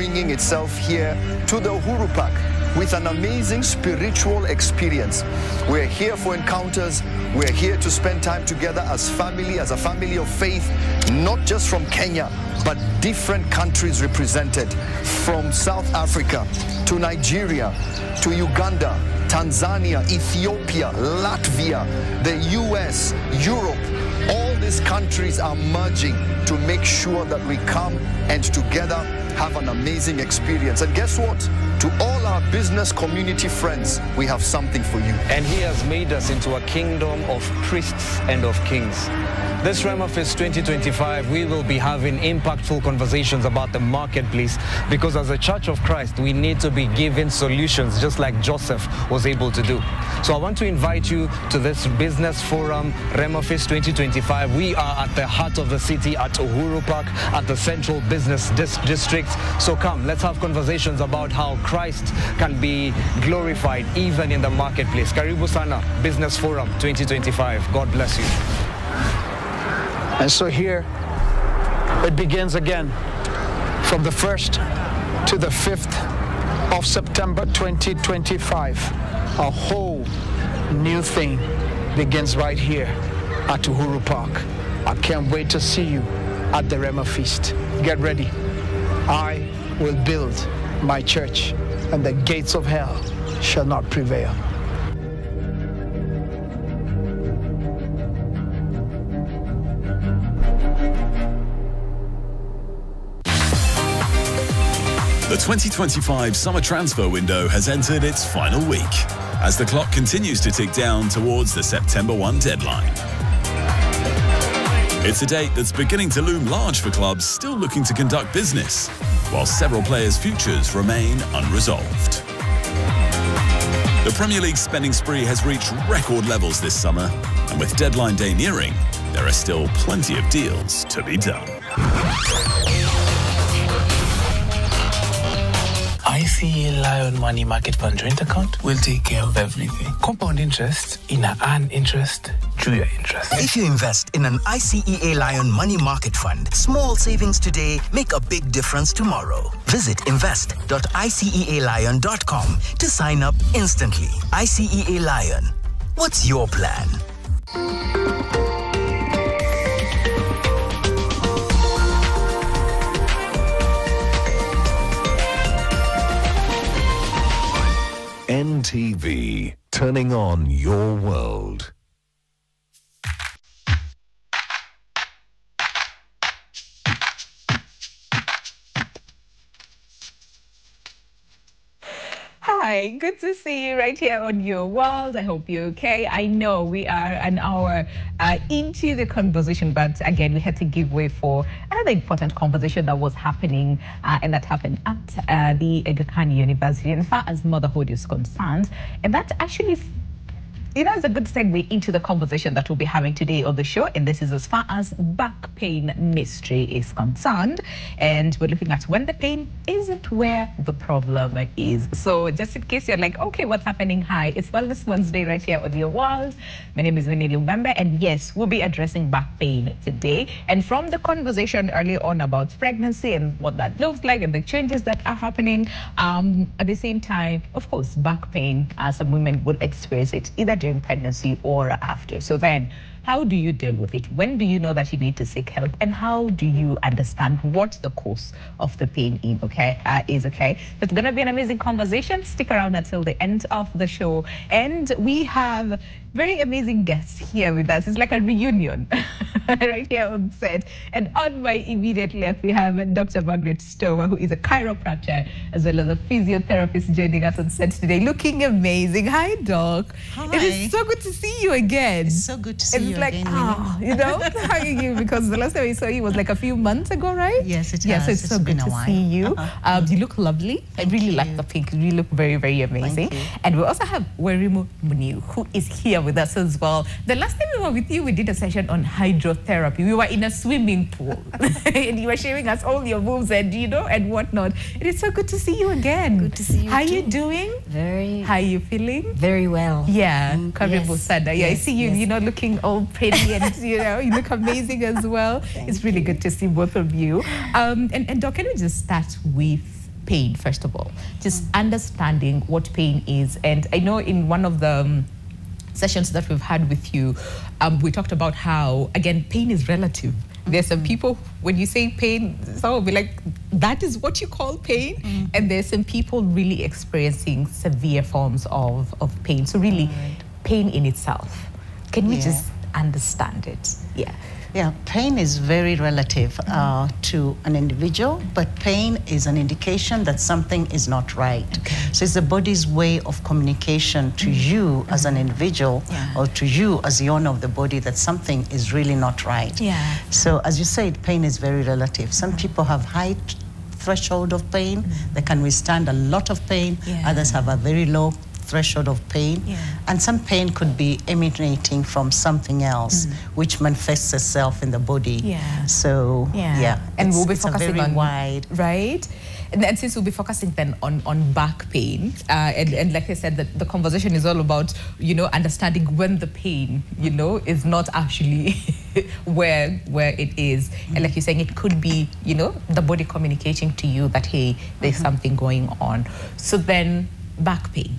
bringing itself here to the Uhuru Park with an amazing spiritual experience. We're here for encounters. We're here to spend time together as family, as a family of faith, not just from Kenya, but different countries represented, from South Africa to Nigeria to Uganda, Tanzania, Ethiopia, Latvia, the US, Europe. All these countries are merging to make sure that we come and together have an amazing experience. And guess what? To all our business community friends, we have something for you. And he has made us into a kingdom of priests and of kings. This Rhema Fest 2025, we will be having impactful conversations about the marketplace, because as a Church of Christ, we need to be given solutions just like Joseph was able to do. So I want to invite you to this business forum, Rhema Fest 2025. We are at the heart of the city at Uhuru Park, at the Central Business District. So come, let's have conversations about how Christ can be glorified even in the marketplace. Karibu Sana, Business Forum 2025. God bless you. And so here it begins again from the 1st to the 5th of September 2025. A whole new thing begins right here at Uhuru Park. I can't wait to see you at the Rhema Feast. Get ready. I will build my church, and the gates of hell shall not prevail. The 2025 summer transfer window has entered its final week as the clock continues to tick down towards the September 1 deadline. It's a date that's beginning to loom large for clubs still looking to conduct business, while several players' futures remain unresolved. The Premier League spending spree has reached record levels this summer, and with deadline day nearing, there are still plenty of deals to be done. ICEA Lion Money Market Fund joint account will take care of everything. Compound interest in an interest through your interest. If you invest in an ICEA Lion Money Market Fund, small savings today make a big difference tomorrow. Visit invest.icealion.com to sign up instantly. ICEA Lion. What's your plan? NTV, turning on your world. Hi, good to see you right here on Your World. I hope you're okay. I know we are an hour into the conversation, but again, we had to give way for another important conversation that was happening, and that happened at the Aga Khan University, as far as motherhood is concerned. And that actually, you know, it's a good segue into the conversation that we'll be having today on the show. And this is as far as back pain mystery is concerned. And we're looking at when the pain isn't where the problem is. So just in case you're like, okay, what's happening? Hi, it's Wellness Wednesday right here on Your World. My name is Winnie Lumembe, and yes, we'll be addressing back pain today. And from the conversation earlier on about pregnancy and what that looks like and the changes that are happening, at the same time, of course, back pain, some women will experience it either during pregnancy or after. So then, how do you deal with it? When do you know that you need to seek help? And how do you understand what the cause of the pain is, okay? It's going to be an amazing conversation. Stick around until the end of the show. And we have very amazing guests here with us. It's like a reunion right here on set. And on my immediate left, we have Dr. Margaret Stower, who is a chiropractor as well as a physiotherapist, joining us on set today, looking amazing. Hi, Doc. Hi. It is so good to see you again. It's so good to see you like, again. You know, hugging you, because the last time we saw you was like a few months ago, right? Yes, it has. Yes, so it's so good to see you. You look lovely. I really like the pink. You look very, very amazing. And we also have Werimu Muniu, who is here with us as well. The last time we were with you, we did a session on hydrotherapy. We were in a swimming pool and you were sharing us all your moves and, you know, and whatnot. It is so good to see you again. Good to see you. How are you doing? Very. How are you feeling? Very well. Yeah. Karibu Sada. Yeah, I see you, you know, looking all pretty and, you know, you look amazing as well. It's really good to see both of you. And Doc, can we just start with pain, first of all, just understanding what pain is. And I know in one of the sessions that we've had with you, we talked about how, again, pain is relative. There's some people, when you say pain, some will be like, that is what you call pain? And there's some people really experiencing severe forms of pain. So really, pain in itself. Can we just understand it? Yeah, pain is very relative to an individual, but pain is an indication that something is not right. So it's the body's way of communication to you as an individual or to you as the owner of the body that something is really not right. So as you said, pain is very relative. Some people have high threshold of pain. They can withstand a lot of pain. Others have a very low threshold of pain, and some pain could be emanating from something else which manifests itself in the body. So and we'll be focusing very on wide, right? And since we'll be focusing then on back pain, and like I said, the conversation is all about, you know, understanding when the pain, you know, is not actually where it is. And like you're saying, it could be, you know, the body communicating to you that, hey, there's something going on. So then back pain.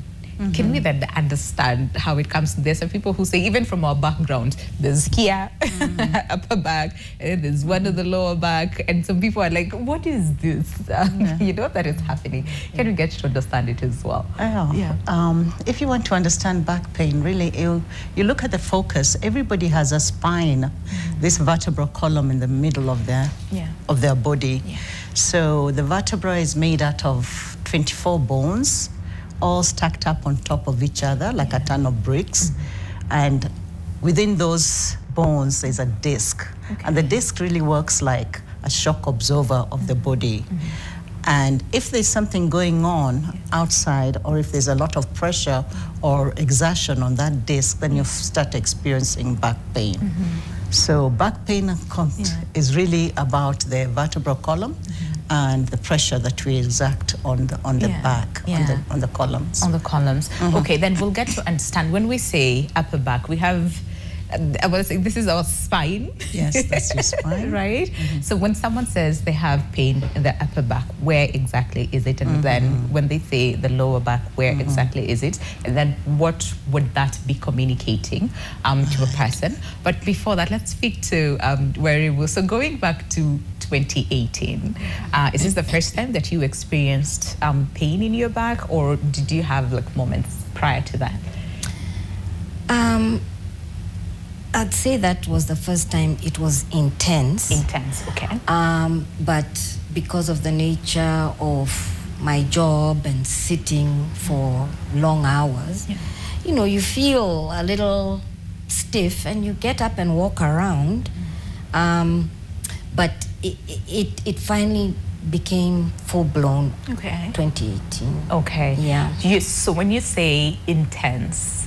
Can we then understand how it comes to this? Some people who say, even from our background, there's here, upper back, and there's one of the lower back, and some people are like, what is this? You know, that is happening. Can we get to understand it as well? If you want to understand back pain, really, you look at the focus. Everybody has a spine, this vertebral column in the middle of their body. So the vertebra is made out of 24 bones, all stacked up on top of each other like a ton of bricks. And within those bones, there's a disc. And the disc really works like a shock absorber of the body. And if there's something going on outside, or if there's a lot of pressure or exertion on that disc, then you start experiencing back pain. So back pain is really about the vertebral column and the pressure that we exert on the back, on the columns. On the columns. Okay, then we'll get to understand. When we say upper back, we have, I was saying, this is our spine. Yes, that's your spine. Right? So when someone says they have pain in the upper back, where exactly is it? And then when they say the lower back, where exactly is it? And then what would that be communicating to a person? But before that, let's speak to Weriwu. So going back to 2018, is this the first time that you experienced pain in your back, or did you have like moments prior to that? I'd say that was the first time it was intense. Intense, okay. But because of the nature of my job and sitting for long hours, you know, you feel a little stiff and you get up and walk around. But it finally became full-blown 2018. Okay. Yeah. Yes, so when you say intense,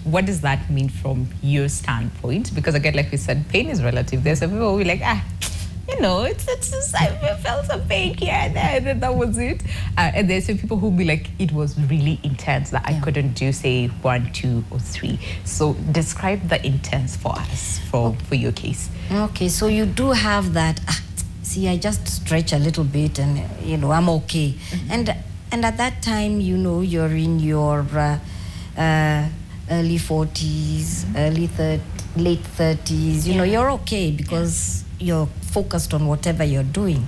what does that mean from your standpoint? Because again, like we said, pain is relative. There's some people who are like, you know, it's just, I felt some pain here and there, and then that was it. And there's some people who be like, it was really intense, that I couldn't do, say, 1, 2, or 3. So describe the intense for us, for your case. Okay, so you do have that, see, I just stretch a little bit and, you know, I'm okay. And at that time, you know, you're in your early 40s, late 30s, you know, you're okay because you're focused on whatever you're doing.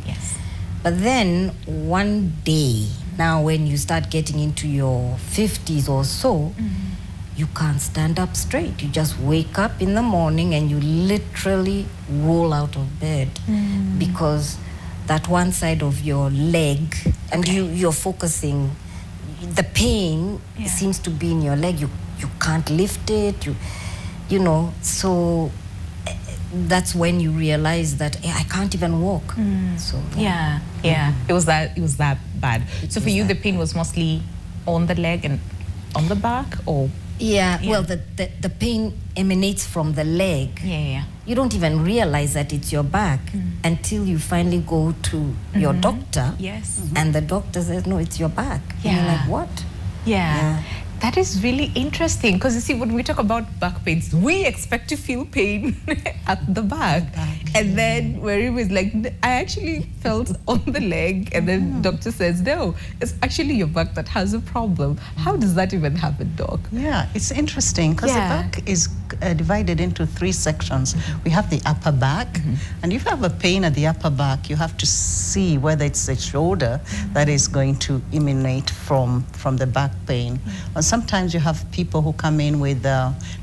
But then one day, now when you start getting into your 50s or so, you can't stand up straight. You just wake up in the morning and you literally roll out of bed because that one side of your leg, and you're focusing, the pain seems to be in your leg. You can't lift it, you know, so that's when you realize that I can't even walk. So it was that bad. So for you, the pain was mostly on the leg and on the back, or? Well, the pain emanates from the leg. You don't even realize that it's your back until you finally go to your doctor. And the doctor says, no, it's your back. And you're like, what? That is really interesting, because you see, when we talk about back pains, we expect to feel pain at the back. And then where it was like, I actually felt on the leg, and then doctor says, no, it's actually your back that has a problem. How does that even happen, Doc? Yeah, it's interesting, because the back is divided into 3 sections. We have the upper back, and if you have a pain at the upper back, you have to see whether it's the shoulder that is going to emanate from the back pain. And sometimes you have people who come in with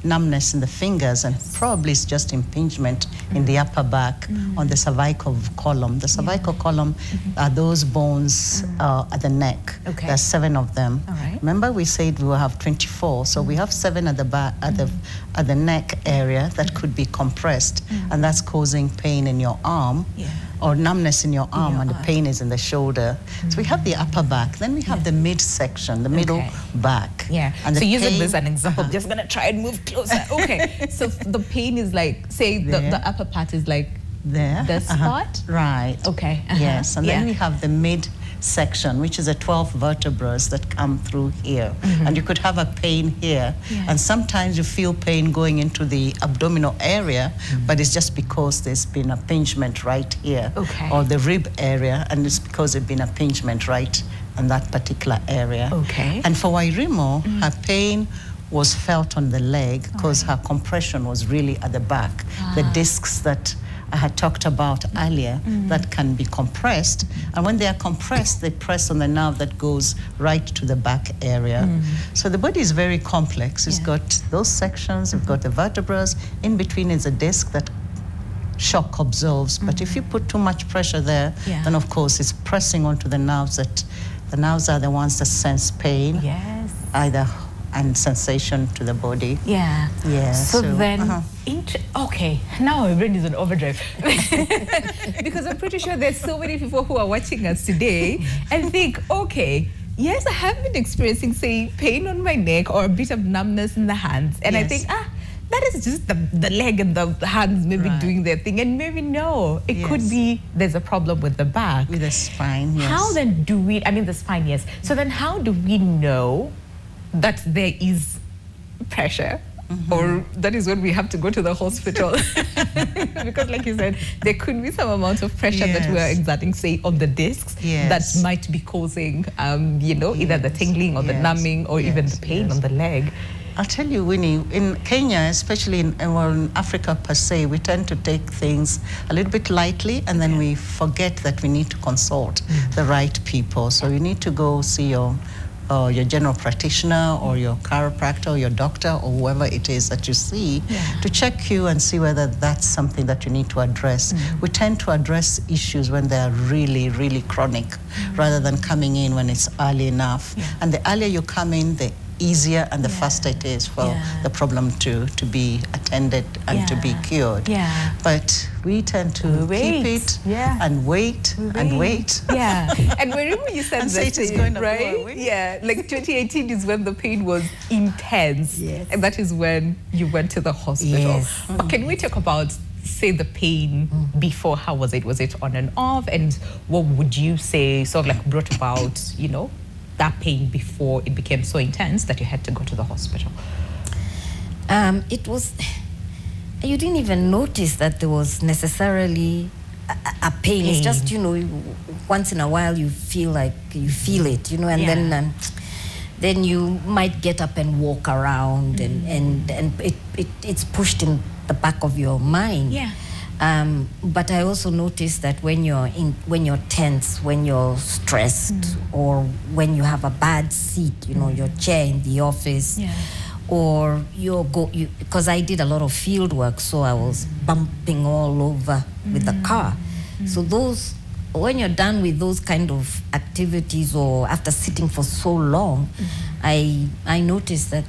numbness in the fingers, and probably it's just impingement in the upper back on the cervical column. The cervical column are those bones at the neck. There are 7 of them. Remember, we said we will have 24, so we have 7 at the back, at the neck area that could be compressed, and that's causing pain in your arm. Or numbness in your arm, and the pain is in the shoulder. So we have the upper back, then we have the midsection, the middle back. And so using this as an example, I'm just going to try and move closer. So the pain is like, say the upper part is like there, the spot? Right. Yes, and then we have the midsection, which is the 12 vertebrae that come through here. And you could have a pain here, and sometimes you feel pain going into the abdominal area, but it's just because there's been a impingement right here, or the rib area, and it's because there's been a impingement right in that particular area. And for Wairimu, her pain was felt on the leg because her compression was really at the back. The discs that I had talked about earlier that can be compressed, and when they are compressed, they press on the nerve that goes right to the back area. So the body is very complex. It's got those sections, we've got the vertebrae, in between is a disc that shock absorbs, but if you put too much pressure there, then of course it's pressing onto the nerves. That the nerves are the ones that sense pain, either and sensation to the body. So then, okay, now my brain is on overdrive. Because I'm pretty sure there's so many people who are watching us today and think, okay, yes, I have been experiencing, say, pain on my neck or a bit of numbness in the hands. And I think, that is just the leg and the hands maybe doing their thing. And maybe no, it could be there's a problem with the back. With the spine, How then do we, I mean the spine, So then how do we know that there is pressure, or that is when we have to go to the hospital? Because like you said, there could be some amount of pressure that we are exerting, say, on the discs that might be causing, you know, either the tingling or the numbing or even the pain on the leg. I'll tell you, Winnie, in Kenya, especially in Africa per se, we tend to take things a little bit lightly, and then we forget that we need to consult the right people. So you need to go see your general practitioner or your chiropractor or your doctor or whoever it is that you see to check you and see whether that's something that you need to address. We tend to address issues when they are really, really chronic rather than coming in when it's early enough. And the earlier you come in, the easier and the faster it is for the problem to be attended and to be cured. But we tend to keep it and wait and wait. And whenever you said that, it's going to right? Like 2018 is when the pain was intense, and that is when you went to the hospital. Can we talk about, say, the pain before? How was it? Was it on and off? And what would you say sort of like brought about, you know, that pain before it became so intense that you had to go to the hospital? It was, you didn't even notice that there was necessarily a pain. It's just, you know, once in a while you feel like you feel it, you know, and then you might get up and walk around, and it's pushed in the back of your mind. But I also noticed that when you're tense, when you're stressed, or when you have a bad seat, you know, your chair in the office, or because I did a lot of field work, so I was bumping all over with the car. So when you're done with those kind of activities, or after sitting for so long, I noticed that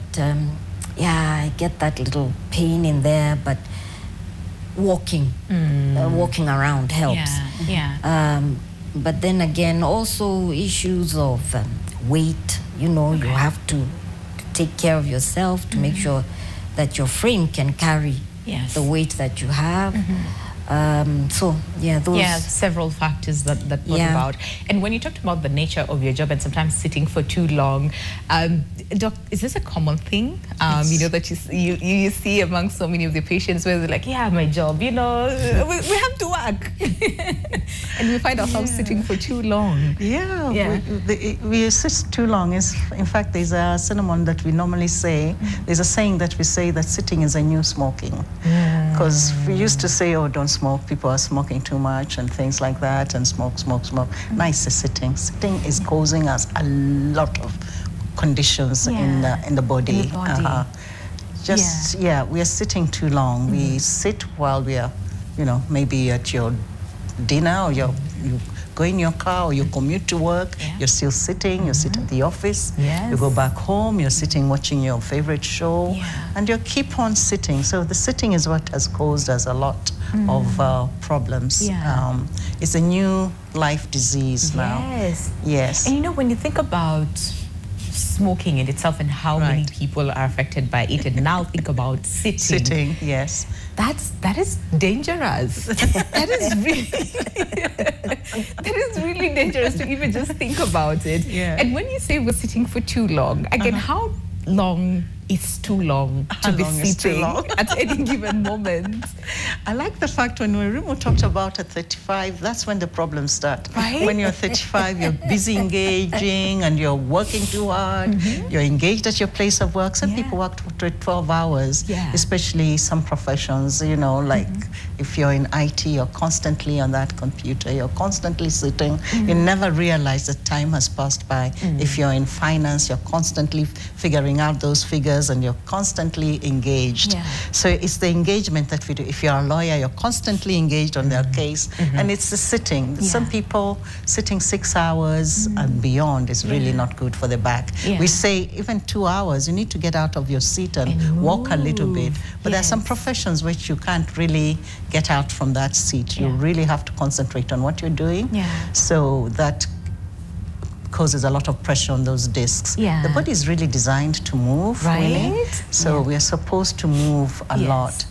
I get that little pain in there, but walking around helps. But then again, also issues of weight. You know, you have to take care of yourself to make sure that your frame can carry the weight that you have. So yeah, those. Yeah, several factors that brought about. And when you talked about the nature of your job and sometimes sitting for too long, Doc, is this a common thing? You know, that you see among so many of the patients where they're like, yeah, my job, you know, we have to work. And we find ourselves sitting for too long. We sit too long. In fact, there's a cinnamon that we normally say, there's a saying that we say that sitting is a new smoking. Because we used to say, oh, don't smoke, people are smoking too much and things like that, and smoke. Nice is sitting. Sitting is causing us a lot of conditions in the body. We are sitting too long. We sit while we are, you know, maybe at your dinner, or you go in your car, or you commute to work, you're still sitting, you sit at the office, you go back home, you're sitting watching your favorite show, and you keep on sitting. So the sitting is what has caused us a lot of problems. It's a new life disease now. Yes. And you know, when you think about smoking in itself and how many people are affected by it, and now think about sitting. That is dangerous. That is really dangerous to even just think about it. And when you say we're sitting for too long, again, how long is too long to be sitting at any given moment? I like the fact when Remo talked about at 35, that's when the problems start. When you're 35, you're busy engaging and you're working too hard. You're engaged at your place of work. Some people work for 12 hours, especially some professions, you know, like if you're in IT, you're constantly on that computer, you're constantly sitting. You never realize that time has passed by. If you're in finance, you're constantly figuring out those figures and you're constantly engaged. So it's the engagement that we do. If you're a lawyer, you're constantly engaged on their case, and it's the sitting. Some people sitting 6 hours and beyond is really not good for the back. We say even 2 hours, you need to get out of your seat and walk a little bit. But there are some professions which you can't really get out from that seat. You really have to concentrate on what you're doing. So that causes a lot of pressure on those discs. The body is really designed to move, really. So we are supposed to move a lot.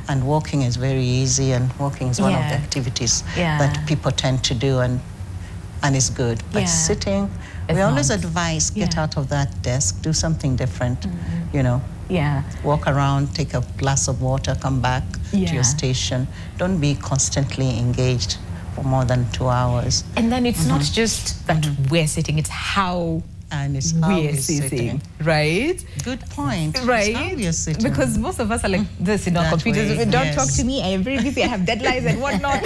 And walking is very easy, and walking is one of the activities that people tend to do, and it's good. But sitting, we always advise, get out of that desk, do something different, you know. Walk around, take a glass of water, come back to your station. Don't be constantly engaged for more than 2 hours. And then it's not just that we're sitting, it's how we're sitting, right? Good point. Right? It's how we're sitting. Because most of us are like this in our computers. Don't talk to me, I am very busy, I have deadlines and whatnot.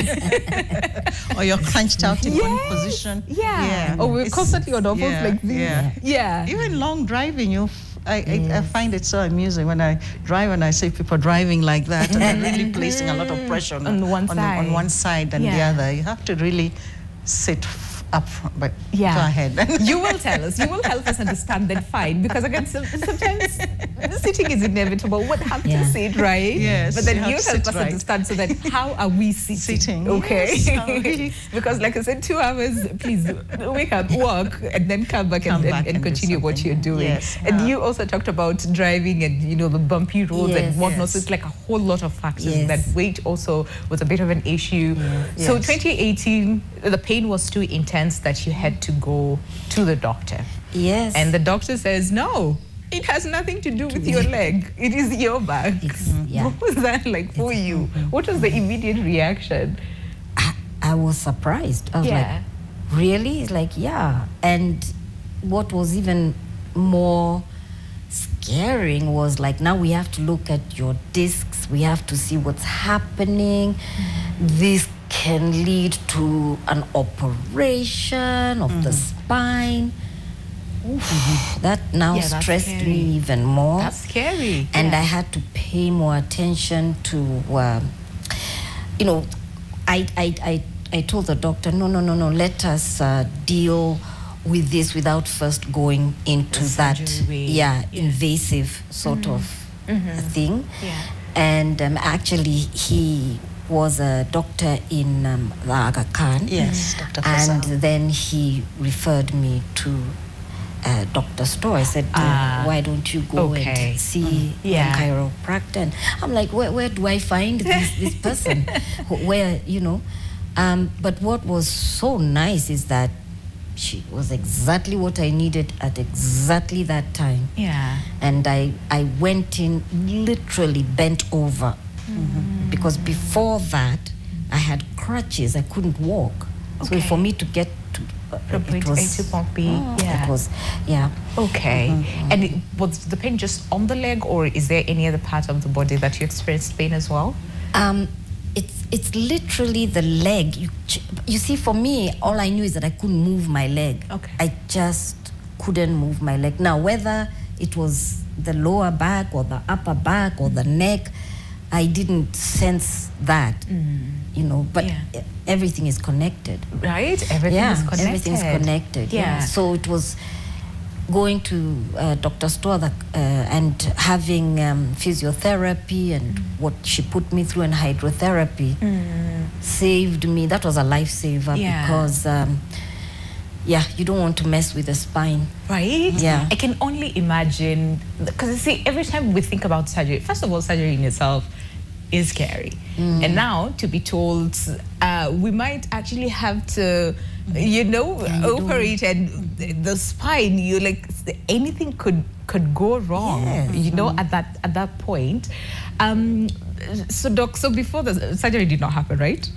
Or you're crunched out in one position. Or we're constantly on our phones like this. Even long driving, I find it so amusing when I drive and I see people driving like that, and they're really placing a lot of pressure on one side and the other. You have to really sit up, but go ahead. You will tell us. You will help us understand that, fine. Because again, sometimes sitting is inevitable. One have to sit, right? Yes. But then you help us understand, so that how are we sitting? Okay. Yes, because like I said, 2 hours, please wake up, walk, and then come back and continue what you're doing. And you also talked about driving and, you know, the bumpy roads and whatnot. So it's like a whole lot of factors. That weight also was a bit of an issue. So 2018, the pain was too intense that you had to go to the doctor. And the doctor says, no, it has nothing to do with your leg. It is your back. What was that like for you? What was the immediate reaction? I was surprised. I was like, really? It's like, And what was even more scaring was like, now we have to look at your discs. We have to see what's happening. This can lead to an operation of the spine. That now stressed me even more. That's scary. And I had to pay more attention to, you know, I told the doctor, no, let us deal with this without first going into that invasive sort of thing. And actually he was a doctor in the Aga Khan. Dr. And then he referred me to Dr. Stowe. I said, why don't you go and see a chiropractor? And I'm like, where do I find this person? Where, you know? But what was so nice is that she was exactly what I needed at exactly that time. Yeah. And I went in literally bent over. Because before that, I had crutches. I couldn't walk. So for me to get to point A to point B. It was, Okay. And was the pain just on the leg, or is there any other part of the body that you experienced pain as well? It's literally the leg. You see, for me, all I knew is that I couldn't move my leg. Okay. I just couldn't move my leg. Now, whether it was the lower back or the upper back or the neck, I didn't sense that, you know, but everything is connected. Right? Everything is connected. Everything's connected, So it was going to Dr. Stowe and having physiotherapy and what she put me through, and hydrotherapy saved me. That was a lifesaver because you don't want to mess with the spine. Right? Yeah. I can only imagine, because you see, every time we think about surgery, first of all, surgery in itself is scary. And now to be told we might actually have to, you know, operate, and the spine, you like, anything could go wrong, you know, at that point. So doc, so before the surgery did not happen, right?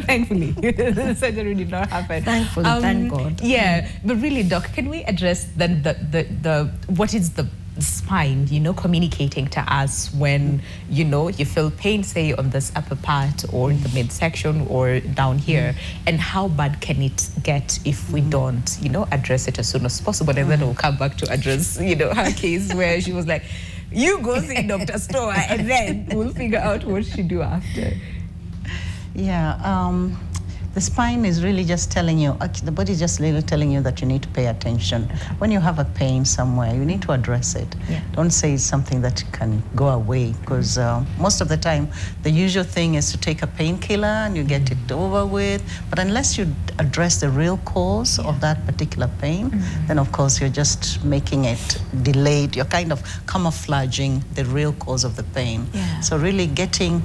Thankfully, the surgery did not happen. Thankfully, thank God. Yeah, but really, doc, can we address then the what is the spine, you know, communicating to us when, you know, you feel pain, say on this upper part or in the midsection or down here, and how bad can it get if we don't, you know, address it as soon as possible? And then we'll come back to address, you know, her case where she was like, you go see Dr. Stowe, and then we'll figure out what she do after. Yeah, the spine is really just telling you, the body is just really telling you that you need to pay attention. When you have a pain somewhere, you need to address it. Don't say it's something that can go away, because most of the time, the usual thing is to take a painkiller and you get it over with. But unless you address the real cause of that particular pain, then of course you're just making it delayed. You're kind of camouflaging the real cause of the pain. So really getting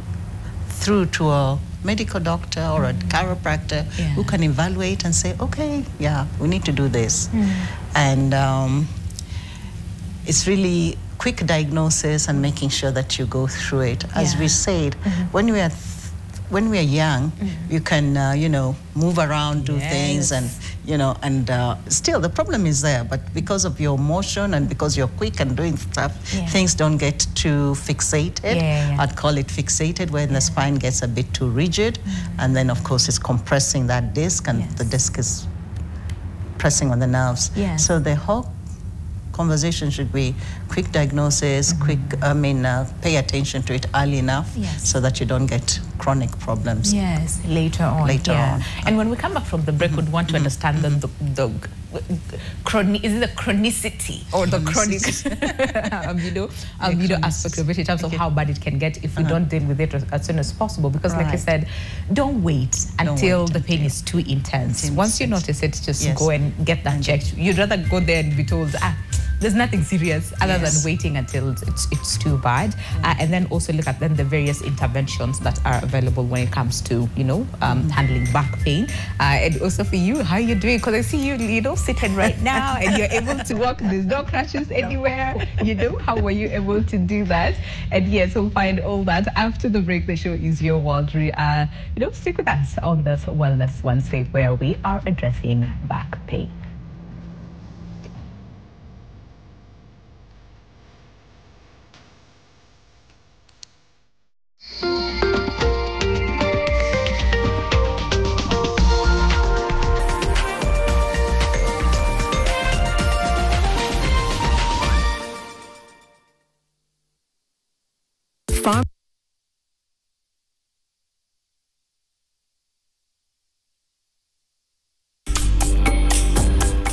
through to a medical doctor or a chiropractor who can evaluate and say, okay, we need to do this. And it's really quick diagnosis and making sure that you go through it. As we said, when we are young, you can, you know, move around, do things, and, you know, and still the problem is there, but because of your motion and because you're quick and doing stuff, things don't get too fixated. I'd call it fixated, when the spine gets a bit too rigid, and then of course it's compressing that disc, and the disc is pressing on the nerves. So the whole conversation should be quick diagnosis, pay attention to it early enough so that you don't get chronic problems. Later on. And when we come back from the break, we'd want to understand the chronicity or the chronic aspect of it in terms of how bad it can get if we don't deal with it as soon as possible. Because like I said, don't wait until the pain is too intense. Once you notice it, just go and get that checked. You'd rather go there and be told, there's nothing serious, other than waiting until it's too bad. And then also look at then the various interventions that are available when it comes to, you know, handling back pain. And also for you, how you doing? Because I see you, you know, sitting right now and you're able to walk. There's no crutches anywhere. You know, how were you able to do that? And yes, we'll find all that after the break. The show is Your World. You know, stick with us on this Wellness Wednesday, where we are addressing back pain.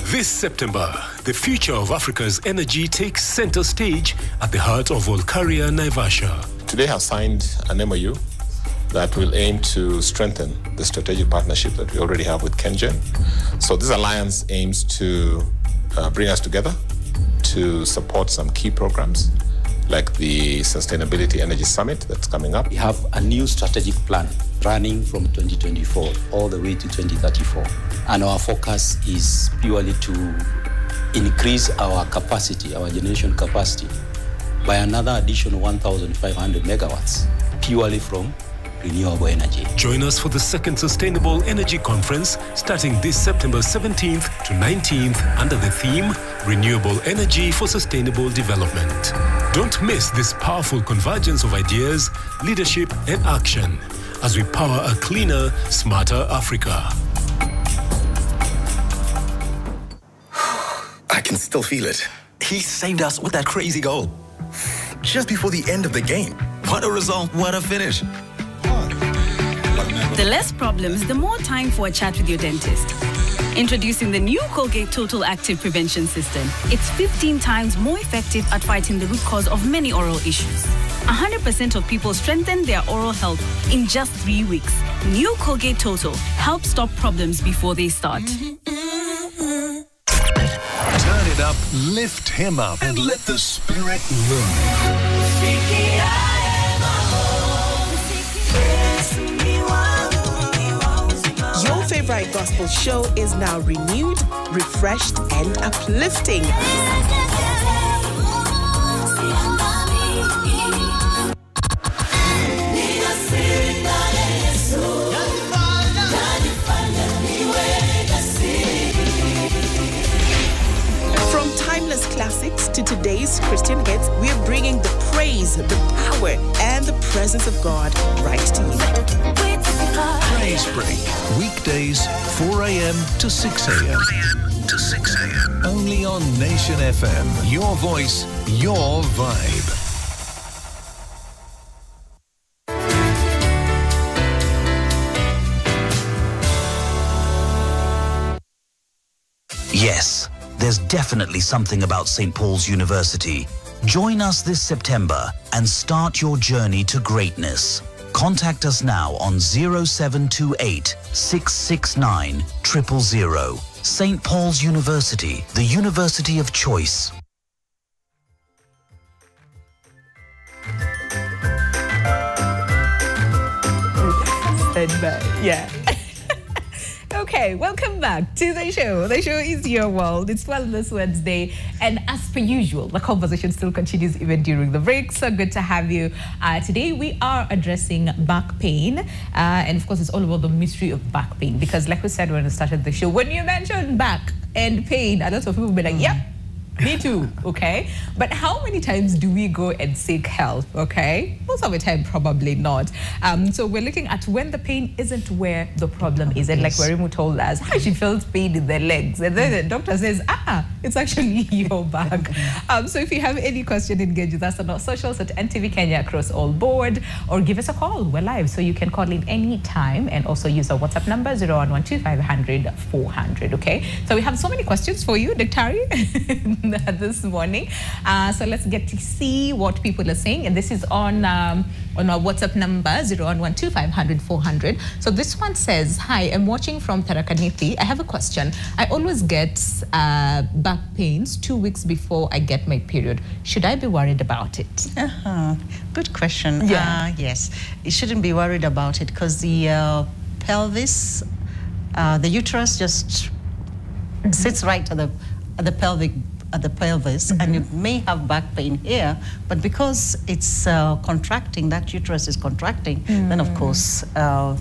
This September, the future of Africa's energy takes center stage at the heart of Volcaria, Naivasha. Today I have signed an MOU that will aim to strengthen the strategic partnership that we already have with KenGen. So this alliance aims to bring us together to support some key programs like the Sustainability Energy Summit that's coming up. We have a new strategic plan running from 2024 all the way to 2034. And our focus is purely to increase our capacity, our generation capacity, by another additional 1,500 megawatts, purely from renewable energy. Join us for the second Sustainable Energy Conference starting this September 17th to 19th under the theme Renewable Energy for Sustainable Development. Don't miss this powerful convergence of ideas, leadership and action as we power a cleaner, smarter Africa. I can still feel it. He saved us with that crazy goal. Just before the end of the game. What a result, what a finish. The less problems, the more time for a chat with your dentist. Introducing the new Colgate Total Active Prevention System. It's 15 times more effective at fighting the root cause of many oral issues. 100% of people strengthen their oral health in just 3 weeks. New Colgate Total helps stop problems before they start. Turn it up, lift him up, and let the spirit move. Your favorite gospel show is now renewed, refreshed, and uplifting. From timeless classics to today's Christian hits, we're bringing the praise, the power, and the presence of God right to you. Praise Break. Weekdays, 4 a.m. to 6 a.m. Only on Nation FM. Your voice, your vibe. Yes, there's definitely something about St. Paul's University. Join us this September and start your journey to greatness. Contact us now on 0728 669 000. St. Paul's University, the university of choice. Yeah. Okay, welcome back to the show. The show is Your World. It's Wellness Wednesday. And as per usual, the conversation still continues even during the break. So good to have you. Today, we are addressing back pain. And of course, it's all about the mystery of back pain. Because like we said when we started the show, when you mention back and pain, a lot of people will be like, yep. Me too, okay? But how many times do we go and seek help, okay? Most of the time, probably not. So we're looking at when the pain isn't where the problem is. And like Werimu told us, how she felt pain in the legs. And then the doctor says, it's actually your back. So if you have any question, engage with us on our socials at NTV Kenya across all board, or give us a call. We're live, so you can call in any time and also use our WhatsApp number, 0112500400, okay? So we have so many questions for you, Daktari. This morning. So let's get to see what people are saying. And this is on our WhatsApp number, 0112500400. So this one says, hi, I'm watching from Tharakanithi. I have a question. I always get back pains 2 weeks before I get my period. Should I be worried about it? Good question. Yeah. Yes, you shouldn't be worried about it because the pelvis, the uterus just sits right at the pelvis, and you may have back pain here, but because it's contracting, that uterus is contracting, then of course the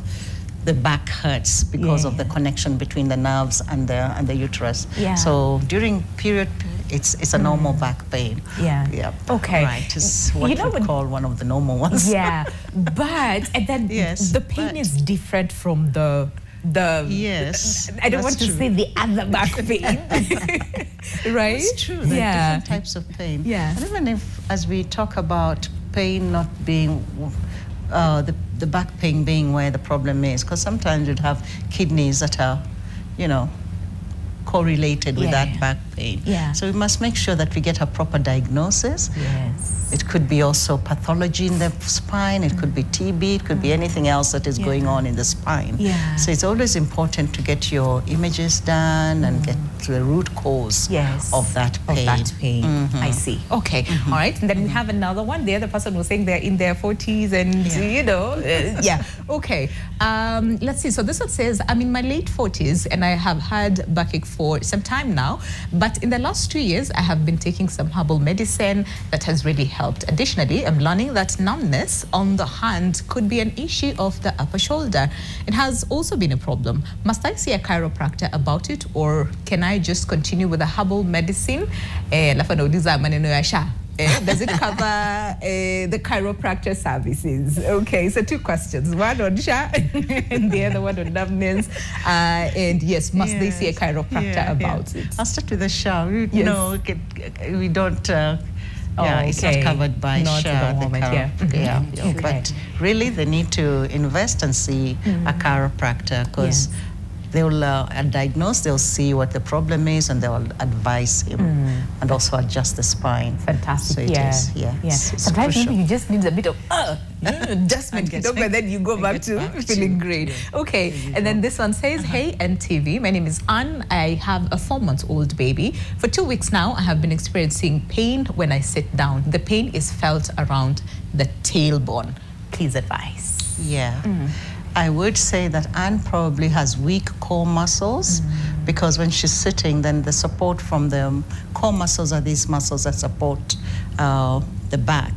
back hurts because of the connection between the nerves and the uterus. Yeah. So during period, it's a normal back pain. Yeah. Yeah. Okay. Right. It's what we call one of the normal ones. Yeah. But and then the pain is different from the yes, I don't want to say the other back pain. Right? It's true. There are different types of pain. Yeah. And even if, as we talk about pain not being the back pain being where the problem is, because sometimes you'd have kidneys that are, correlated with that back pain. So we must make sure that we get a proper diagnosis. It could be also pathology in the spine, it could be TB, it could be anything else that is going on in the spine. So it's always important to get your images done and get to the root cause of that pain. I see. Okay. All right. And then we have another one. The other person was saying they're in their 40s and, you know, Okay. Let's see. So this one says, I'm in my late 40s and I have had backache for some time now. But in the last 2 years, I have been taking some herbal medicine that has really helped. Additionally, I'm learning that numbness on the hand could be an issue of the upper shoulder. It has also been a problem. Must I see a chiropractor about it, or can I just continue with the herbal medicine? Does it cover the chiropractor services? Okay, so 2 questions. One on Sha and the other one on numbness. And yes, must they see a chiropractor about it? I'll start with the Sha. No, we don't... it's not covered by SHA, the moment. But really, they need to invest and see a chiropractor, because they'll diagnose, they'll see what the problem is, and they'll advise him and also adjust the spine. Fantastic. So sometimes you just need a bit of adjustment, but then you go back to feeling great. Okay, and then this one says, hey NTV, my name is Anne. I have a 4-month-old baby. For 2 weeks now, I have been experiencing pain when I sit down. The pain is felt around the tailbone. Please advise. I would say that Anne probably has weak core muscles, because when she's sitting, then the support from the core muscles are these muscles that support the back,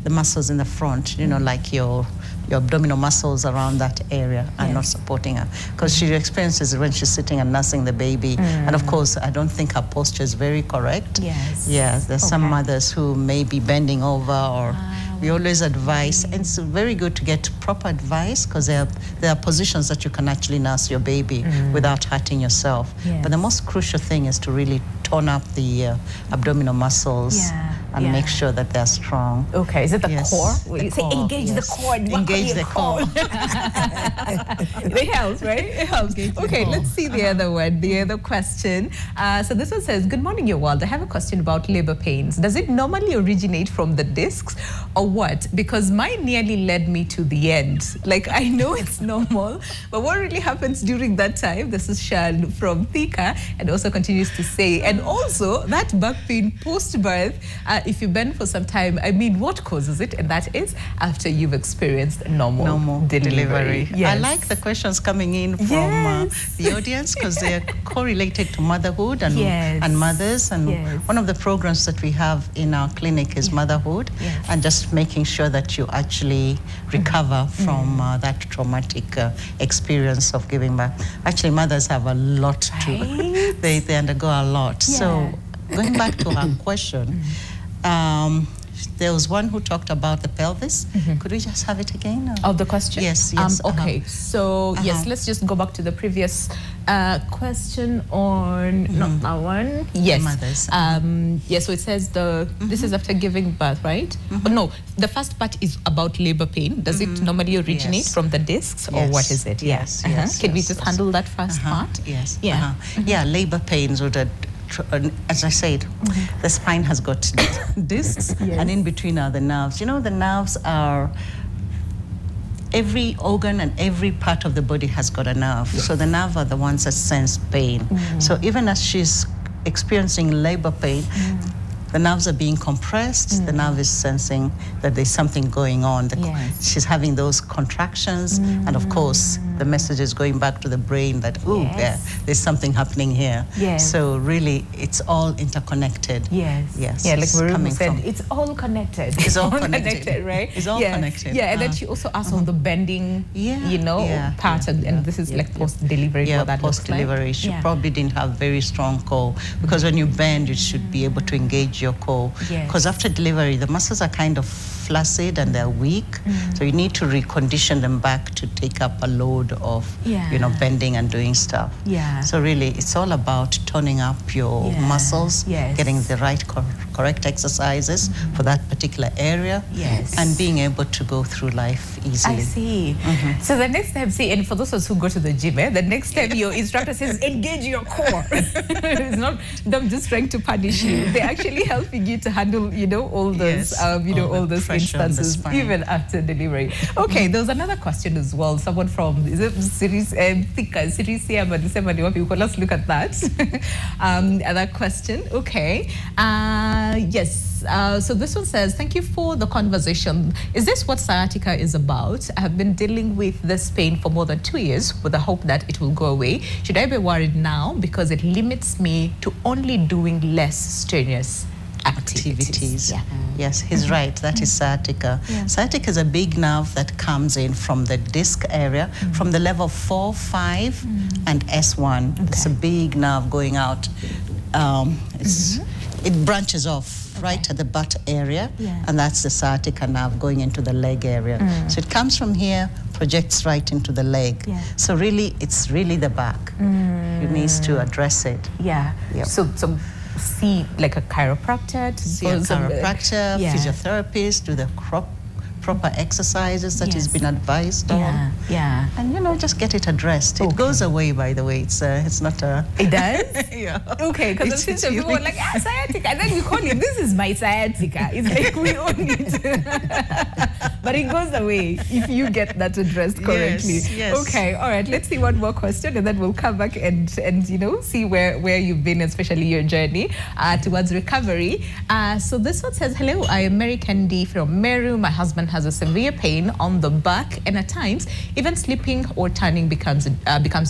the muscles in the front, you know, like your abdominal muscles around that area are not supporting her, because she experiences it when she's sitting and nursing the baby. And of course, I don't think her posture is very correct. There's some mothers who may be bending over, or we always advise, and it's very good to get proper advice, because there are positions that you can actually nurse your baby without hurting yourself. But the most crucial thing is to really tone up the abdominal muscles and make sure that they're strong. Okay, is it the core? You say engage the core. Engage the core. It helps, right? It helps. Okay, let's see the other one, the other question. So this one says, good morning, your world. I have a question about labor pains. Does it normally originate from the discs or what? Because mine nearly led me to the end. Like, I know it's normal, but what really happens during that time? This is Shan from Thika, and also continues to say, and also that back pain post-birth, if you bend for some time, I mean, what causes it? And that is after you've experienced normal delivery. I like the questions coming in from the audience, because they are correlated to motherhood and mothers. And one of the programs that we have in our clinic is motherhood, and just making sure that you actually recover from that traumatic experience of giving birth. Actually, mothers have a lot to, they undergo a lot. So going back to her question, there was one who talked about the pelvis. Could we just have it again? Of the question? Yes. Okay, so yes, let's just go back to the previous question on not that one. Yes. Mothers. Yes, so it says this is after giving birth, right? Oh, no, the first part is about labor pain. Does it normally originate from the discs, or what is it? Yes. Can we just handle that first part? Yes. Yeah, labor pains would as I said, the spine has got discs, and in between are the nerves. You know, the nerves are, every organ and every part of the body has got a nerve. So the nerve are the ones that sense pain. So even as she's experiencing labor pain, the nerves are being compressed, the nerve is sensing that there's something going on. She's having those contractions, and of course, the message is going back to the brain that, there's something happening here. So really, it's all interconnected. Yeah, like Maru said, it's all connected. It's all connected, right? It's all connected. Yeah, and then she also asked on the bending, you know, part, and this is like post-delivery. Post-delivery. She probably didn't have very strong core, because when you bend, you should be able to engage your core. Because after delivery, the muscles are kind of flaccid and they're weak, so you need to recondition them back to take up a load of you know, bending and doing stuff. So really, it's all about toning up your muscles, getting the right correct exercises for that particular area. Yes. And being able to go through life easily. I see. So the next time, see, and for those of us who go to the gym, the next time your instructor says, engage your core. It's not them just trying to punish you. They're actually helping you to handle, all those, all those instances, even after delivery. Okay, there was another question as well. Someone from, is it series, let's look at that. Other question. Okay. Yes. So this one says, thank you for the conversation. Is this what sciatica is about? I have been dealing with this pain for more than 2 years with the hope that it will go away. Should I be worried now because it limits me to only doing less strenuous activities? Yeah. Yes, he's right. That is sciatica. Yeah. Sciatica is a big nerve that comes in from the disc area, from the level 4, 5, and S1. Okay. It's a big nerve going out. It branches off right at the butt area, and that's the sciatica nerve going into the leg area. So it comes from here, projects right into the leg. Yeah. So really, it's really the back. You need to address it. Yeah. Yep. So see like a chiropractor, physiotherapist, do the proper exercises that has been advised on. Yeah. And just get it addressed. It goes away, by the way. It's not a... It does? Yeah. Okay, because people are like, sciatica. And then you call it, this is my sciatica. It's like we own it. But it goes away if you get that addressed correctly. Yes. Okay, all right. Let's see one more question and then we'll come back and see where you've been, especially your journey towards recovery. So this one says, hello, I am Mary Kendi from Meru. My husband has a severe pain on the back, and at times even sleeping or turning becomes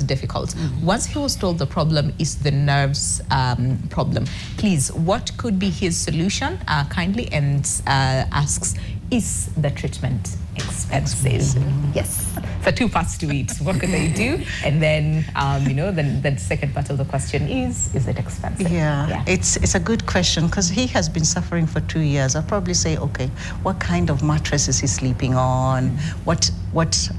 difficult. Once he was told the problem is the nerves problem. Please, what could be his solution? Kindly, and asks, is the treatment expensive? Yes. So 2 parts to it. What could they do? And then, then the second part of the question is it expensive? Yeah. It's a good question because he has been suffering for 2 years. I'll probably say, okay, what kind of mattress is he sleeping on? What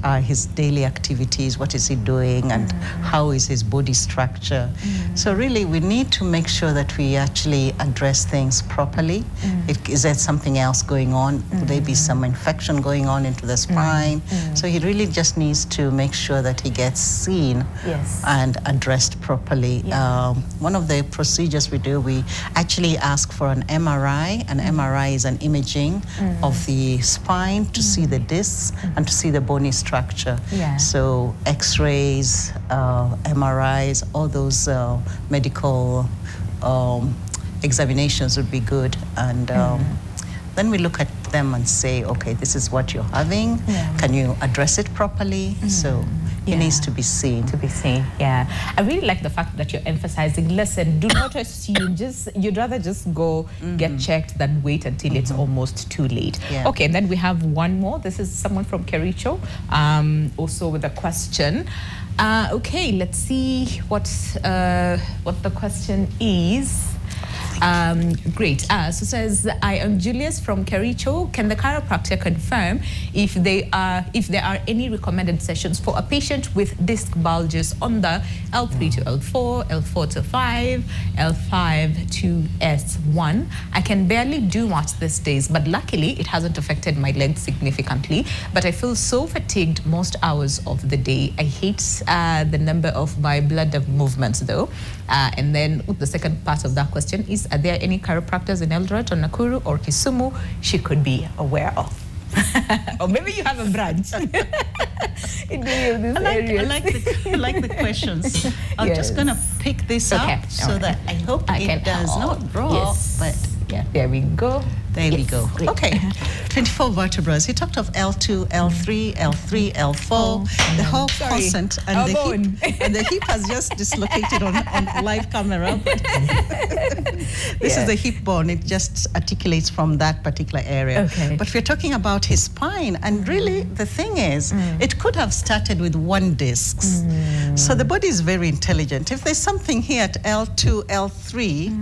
are his daily activities? What is he doing? And how is his body structure? So really, we need to make sure that we actually address things properly. Is there something else going on? Could there be some infection going on into the spine? So he really just needs to make sure that he gets seen and addressed properly. One of the procedures we do, we actually ask for an MRI. An MRI is an imaging of the spine to see the discs and to see the bony structure. So X-rays, MRIs, all those medical examinations would be good. And then we look at them and say, okay, this is what you're having. Can you address it properly? So he needs to be seen. Yeah. I really like the fact that you're emphasizing, listen, do not assume, you'd rather just go get checked than wait until it's almost too late. Okay, and then we have one more. This is someone from Kericho, also with a question. Okay, let's see what the question is. Great. So it says, I am Julius from Kericho. Can the chiropractor confirm if there are any recommended sessions for a patient with disc bulges on the L3 to L4, L4 to 5, L5 to S1? I can barely do much these days, but luckily it hasn't affected my legs significantly. But I feel so fatigued most hours of the day. I hate the number of my bladder movements though. And then the second part of that question is, are there any chiropractors in Eldoret or Nakuru or Kisumu she could be aware of? Or maybe you have a branch in any of these areas. I like the questions. I'm just going to pick this up so that I hope it does not draw. But yeah, there we go. There we go. Great. Okay, 24 vertebrae. He talked of L2, L3, L3, L4, the whole constant, and the hip has just dislocated on live camera. But this is the hip bone. It just articulates from that particular area. Okay. But we're talking about his spine, and really the thing is, it could have started with one disc. So the body is very intelligent. If there's something here at L2, L3,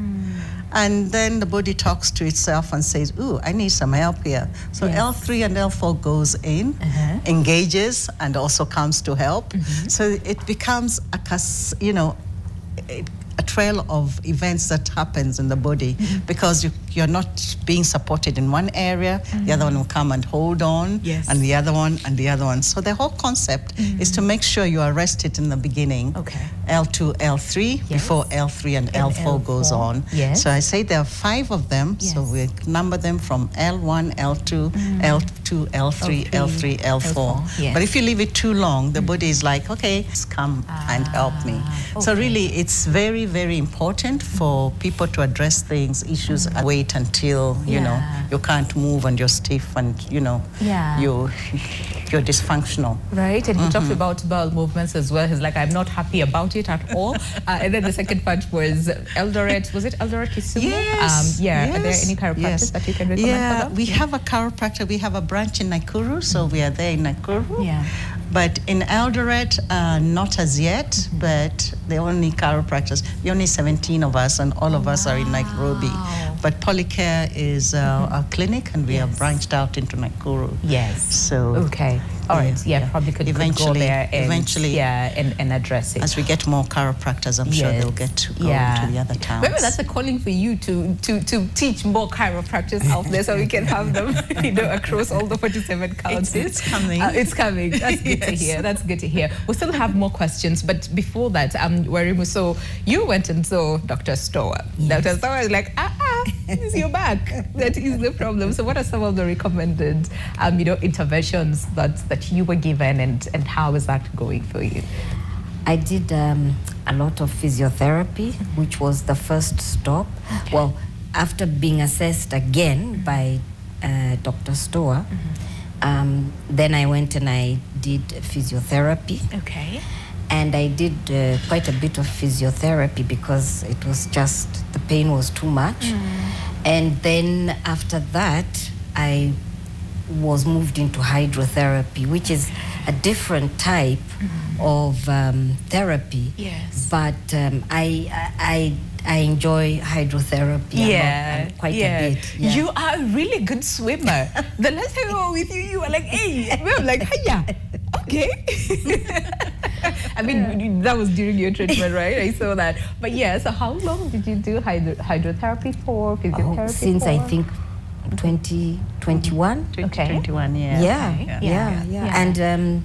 and then the body talks to itself and says, ooh, I need some help here. So L3 and L4 goes in, engages, and also comes to help. So it becomes a trail of events that happens in the body because you're not being supported in one area, the other one will come and hold on, and the other one, and the other one. So the whole concept is to make sure you arrest it in the beginning, L2, L3, before L3 and L4 goes on. So I say there are 5 of them, so we number them from L1, L2, L2, L3, L3, L4. But if you leave it too long, the body is like, okay, come and help me. So really, it's very, very important for people to address things, issues, and wait until, you know, you can't move and you're stiff and, you know, you're dysfunctional. Right, and he talked about bowel movements as well. He's like, I'm not happy about it at all. And then the second part was Eldoret. Was it Eldoret Kisumu? Yes. Are there any chiropractors that you can recommend for them? We have a chiropractor. We have a branch in Nakuru, so we are there in Nakuru. But in Eldoret, not as yet, but the only chiropractors, the only 17 of us, and all of us are in Nairobi. But Polycare is our clinic, and we are branched out into Nakuru. So all right, probably could go there and, and address it. As we get more chiropractors, I'm sure they'll get to go to the other towns. Maybe that's a calling for you to teach more chiropractors out there, so we can have them, you know, across all the 47 counties. It's coming. It's coming. That's good to hear. That's good to hear. We still have more questions, but before that, Warimu, so you went and saw Dr. Stower. Dr. Stower is like, it's your back. That is the problem. So what are some of the recommended, you know, interventions that you were given, and how is that going for you? I did a lot of physiotherapy, which was the first stop. Well, after being assessed again by Dr. Stower, then I went and I did physiotherapy. And I did quite a bit of physiotherapy because it was just, the pain was too much. And then after that, I was moved into hydrotherapy, which is a different type of therapy. But I enjoy hydrotherapy quite a bit. You are a really good swimmer. The last time I was with you, you were like, hey. I'm like, hiya. Okay. I mean, that was during your treatment, right? I saw that. But so how long did you do hydrotherapy for, physiotherapy since I think 2021. 2021, And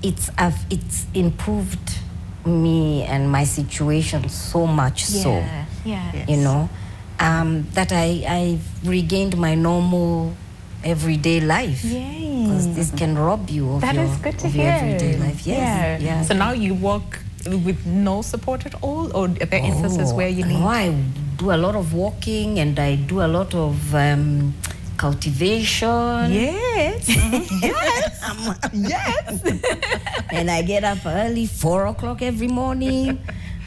it's improved me and my situation so much you know, that I've regained my normal everyday life. Because this can rob you of your everyday life. So now you walk with no support at all, or are there instances where you need? No, I do a lot of walking, and I do a lot of cultivation. And I get up early, 4 o'clock every morning.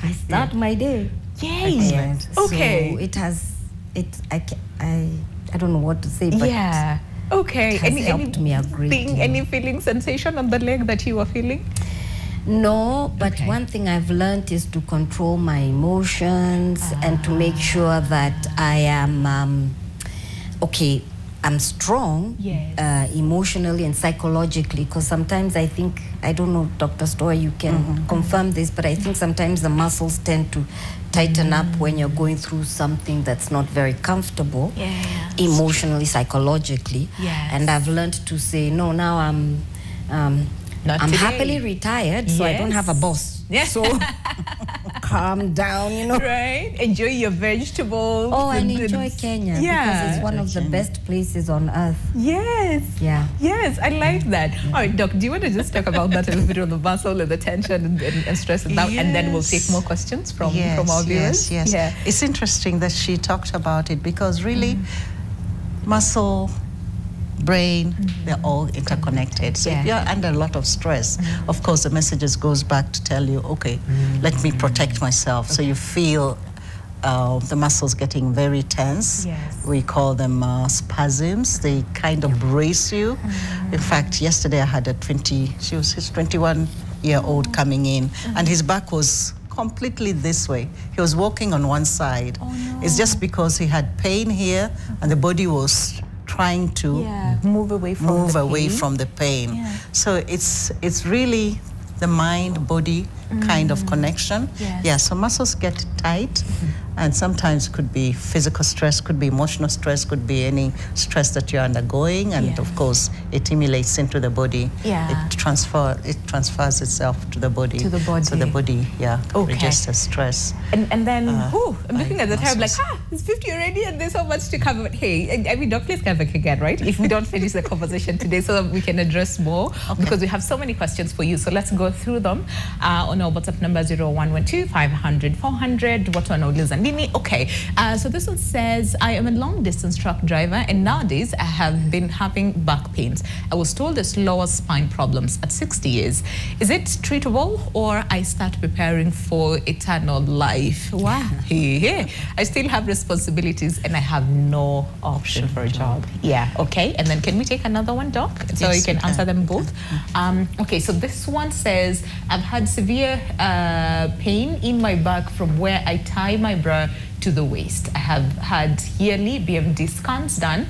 I start my day. So it has, I don't know what to say, but it has helped me a great deal. Any feeling sensation on the leg that you were feeling? No, but one thing I've learned is to control my emotions and to make sure that I am, I'm strong emotionally and psychologically, because sometimes I think, I don't know, Dr. Stower, you can confirm this, but I think sometimes the muscles tend to tighten up when you're going through something that's not very comfortable, emotionally, psychologically. And I've learned to say, no, now I'm happily retired, so I don't have a boss. So calm down, you know. Enjoy your vegetables. And enjoy Kenya, because it's one of the best places on earth. I like that. All right, Doc, do you want to just talk about that a little bit, on the muscle and the tension and stress and that, and then we'll take more questions from our viewers? It's interesting that she talked about it, because really muscle, brain, they're all interconnected. So if you're under a lot of stress, of course the messages goes back to tell you, okay, let me protect myself. So you feel the muscles getting very tense. We call them spasms. They kind of brace you. In fact, yesterday I had his 21-year-old coming in, and his back was completely this way. He was walking on one side. It's just because he had pain here, and the body was trying to move away from the pain. So it's really the mind, body, kind of connection. Yes. Yeah, so muscles get tight, and sometimes it could be physical stress, could be emotional stress, could be any stress that you're undergoing, and of course it emulates into the body. Yeah. It transfers itself to the body. To the body. So the body, registers stress. And then, I'm looking at the time like, it's 50 already and there's so much to cover. But hey, I mean, Doc, please come back again, right? If we don't finish the conversation today so that we can address more, because we have so many questions for you. So let's go through them on our WhatsApp number 0112 500 400. What one Lizandini? Okay, so this one says, I am a long distance truck driver and nowadays I have been having back pains. I was told it's lower spine problems at 60 years. Is it treatable or I start preparing for eternal life? Wow. I still have responsibilities and I have no option for a job. Yeah, okay. And then can we take another one, Doc? So you can answer them both. Okay, so this one says, I've had severe pain in my back from where I tie my bra to the waist. I have had yearly BMD scans done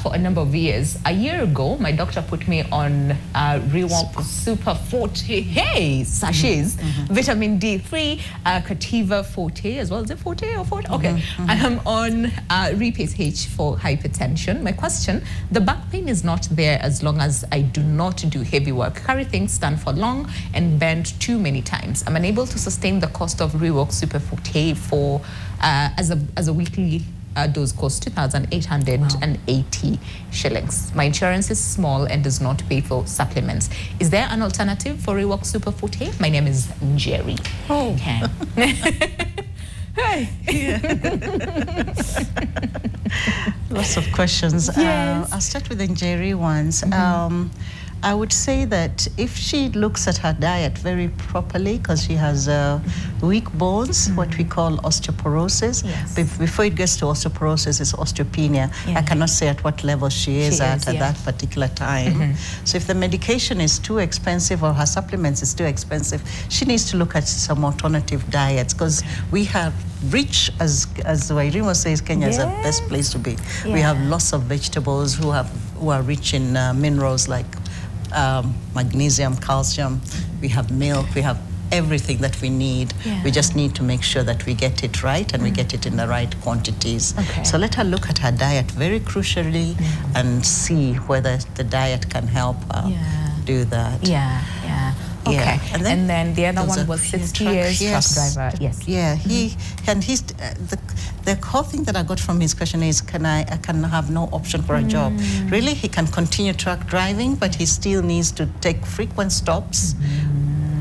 for a number of years. A year ago, my doctor put me on Rewalk Super Forte, sachets, vitamin D3, Cativa Forte as well. Is it Forte or Forte? Okay. I'm on Repase H for hypertension. My question, the back pain is not there as long as I do not do heavy work, carry things, stand for long, and bend too many times. I'm unable to sustain the cost of Rewalk Super Forte for as a weekly dose costs 2,880 shillings. My insurance is small and does not pay for supplements. Is there an alternative for Rewalk Super Forte? My name is Jerry. Oh. Okay. Lots of questions. Yes. I'll start with the Jerry ones. I would say that if she looks at her diet very properly, because she has weak bones, what we call osteoporosis. Yes. Before it gets to osteoporosis, it's osteopenia. Yeah. I cannot say at what level she is at that particular time. So if the medication is too expensive or her supplements is too expensive, she needs to look at some alternative diets, because we have rich, as Wairimo says, Kenya is the best place to be. We have lots of vegetables who are rich in minerals like magnesium, calcium. We have milk, we have everything that we need. We just need to make sure that we get it right and we get it in the right quantities. So let her look at her diet very crucially and see whether the diet can help her do that. Okay. And then the other one was 60 years truck driver. Yes. Yeah. The whole thing that I got from his question is, can I have no option for a job? Really, he can continue truck driving, but he still needs to take frequent stops,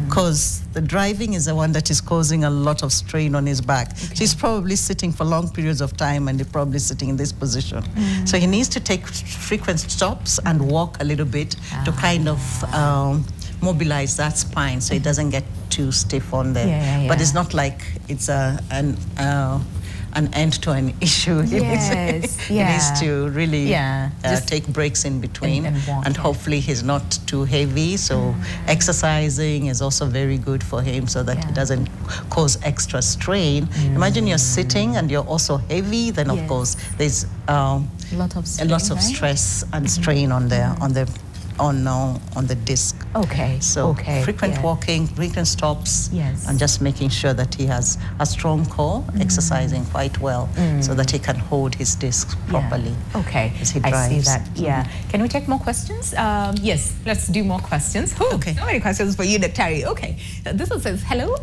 because the driving is the one that is causing a lot of strain on his back. So he's probably sitting for long periods of time and he's probably sitting in this position. So he needs to take frequent stops and walk a little bit to kind of mobilize that spine so it doesn't get too stiff on there. But it's not like it's an end to an issue. Yes. He needs to really take breaks in between, and hopefully he's not too heavy. So exercising is also very good for him, so that it doesn't cause extra strain. Imagine you're sitting and you're also heavy, then of course there's a lot of stress and strain on the disc. So frequent walking, frequent stops, and just making sure that he has a strong core, exercising quite well, so that he can hold his disc properly. As he drives. I see that. Can we take more questions? Yes, let's do more questions. So many questions for you, Daktari. This one says, hello.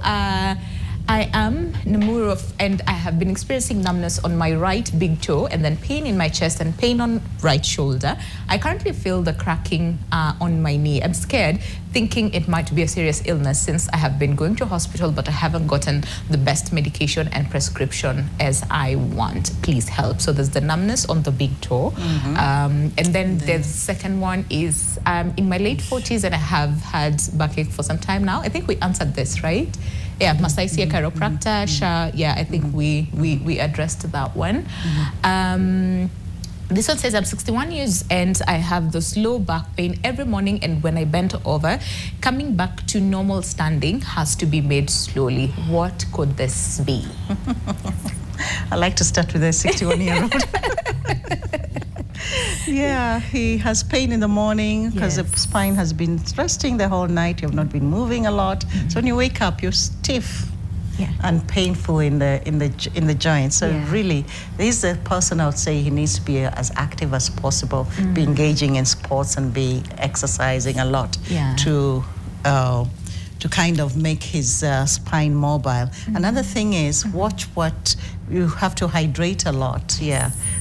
I am Namuru and I have been experiencing numbness on my right big toe and then pain in my chest and pain on right shoulder. I currently feel the cracking on my knee. I'm scared, thinking it might be a serious illness since I have been going to hospital, but I haven't gotten the best medication and prescription as I want. Please help. So there's the numbness on the big toe. And then the second one is in my late 40s and I have had backache for some time now. I think we answered this, right? Yeah, Masaisia chiropractor. I think we addressed that one. This one says, I'm 61 years and I have the slow back pain every morning, and when I bend over, coming back to normal standing has to be made slowly. What could this be? I like to start with a 61-year-old. Yeah, he has pain in the morning because the spine has been resting the whole night. You have not been moving a lot. So when you wake up, you're stiff. And painful in the joint. So really, this is a person I would say he needs to be as active as possible, be engaging in sports and be exercising a lot to kind of make his spine mobile. Another thing is watch what you have to hydrate a lot.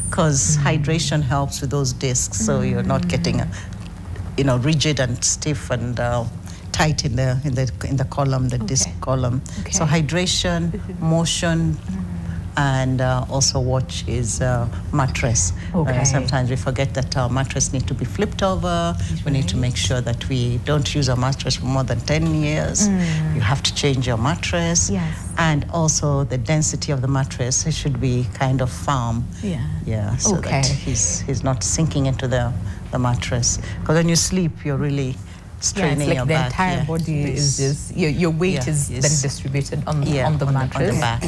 Because hydration helps with those discs, so you're not getting rigid and stiff and tight in the column, the disc column. So hydration, motion, and also watch his mattress. Sometimes we forget that our mattress needs to be flipped over. We need to make sure that we don't use our mattress for more than 10 years. You have to change your mattress. And also the density of the mattress, it should be kind of firm. So that he's not sinking into the mattress. Because when you sleep, you're really straining your back. The entire body is just, your weight is then distributed on the mattress. On the back.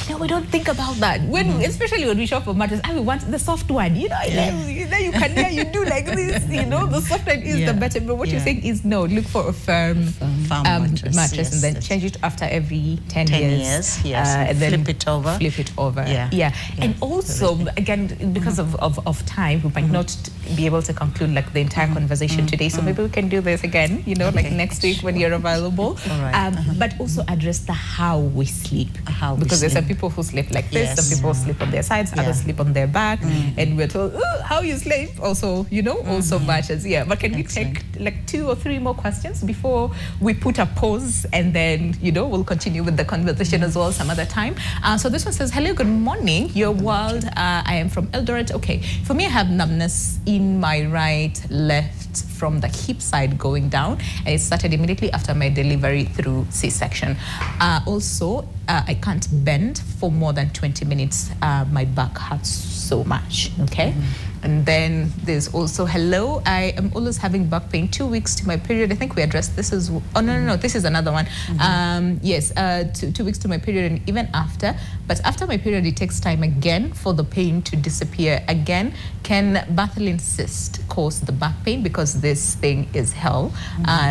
You know, we don't think about that. Especially when we shop for mattress, we want the soft one. You can do like this, the softer it is, the better. But what you're saying is, no, look for a firm mattress and then change it after every 10 years. And then flip it over. And also, again, because of time, we might not be able to conclude like the entire conversation today. So maybe we can do this again, like next week when you're available. But also address the how we sleep. Because there's some people who sleep like this, some people sleep on their sides, others sleep on their back, and we're told, how you sleep also, also matters. But can we take like 2 or 3 more questions before we put a pause, and then, we'll continue with the conversation as well some other time. So this one says, hello, good morning, your world. I am from Eldoret. Okay, for me, I have numbness in my right, left, from the hip side going down, and it started immediately after my delivery through C-section. Also, I can't bend for more than 20 minutes. My back hurts so much. And then there's also, hello, I am always having back pain 2 weeks to my period. I think we addressed this as, no, this is another one. Yes, 2 weeks to my period and even after. But after my period, it takes time again for the pain to disappear again. Can Bartholin cyst cause the back pain? Because this thing is hell.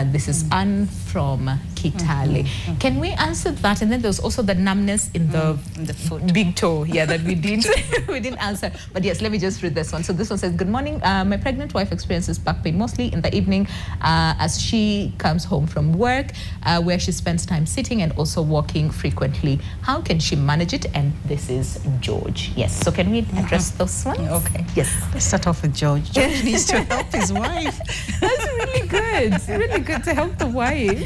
This is Anne from Kitale. Can we answer that? And then there's also the numbness in the foot, big toe, that we didn't answer. But yes, let me just read this one. So this one says, good morning. My pregnant wife experiences back pain mostly in the evening as she comes home from work, where she spends time sitting and also walking frequently. How can she manage it? And this is George. Yes. So can we address those ones? Okay. Yes. Let's start off with George. George needs to help his wife. That's really good. Really good to help the wife.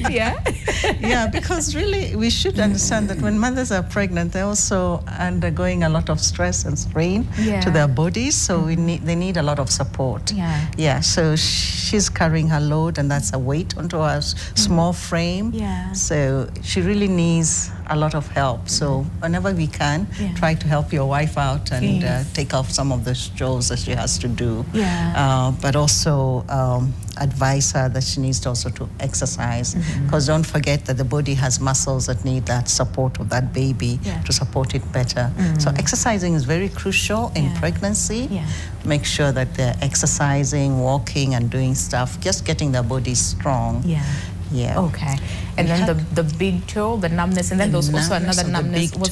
Because really we should understand that when mothers are pregnant, they're also undergoing a lot of stress and strain to their bodies. So they need a lot of support. So she's carrying her load, and that's a weight onto her small frame. So she really needs a lot of help. So whenever we can, try to help your wife out and take off some of the chores that she has to do. But also advise her that she needs to also to exercise, because don't forget that the body has muscles that need that support of that baby to support it better. So exercising is very crucial in pregnancy. Make sure that they're exercising, walking and doing stuff, just getting their body strong. Okay. And then the big toe, the numbness, and then there was also another numbness. Was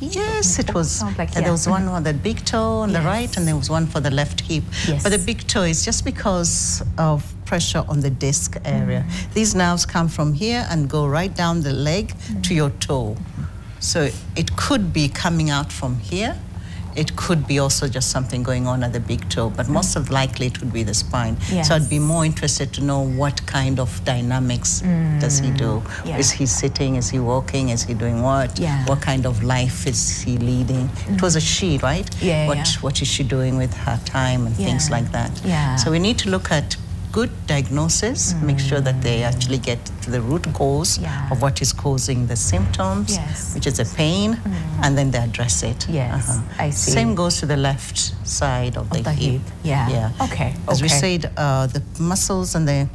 it yes, it was. There was one on the big toe on the right, and there was one for the left hip. But the big toe is just because of pressure on the disc area. These nerves come from here and go right down the leg to your toe. So it could be coming out from here. It could be also just something going on at the big toe, but most of likely it would be the spine. So I'd be more interested to know what kind of dynamics does he do. Is he sitting? Is he walking? Is he doing what? What kind of life is he leading? It was a she, right? What is she doing with her time and things like that? So we need to look at good diagnosis, make sure that they actually get to the root cause of what is causing the symptoms, which is the pain, and then they address it. I see. Same goes to the left side of the hip. Okay. As we said, the muscles and the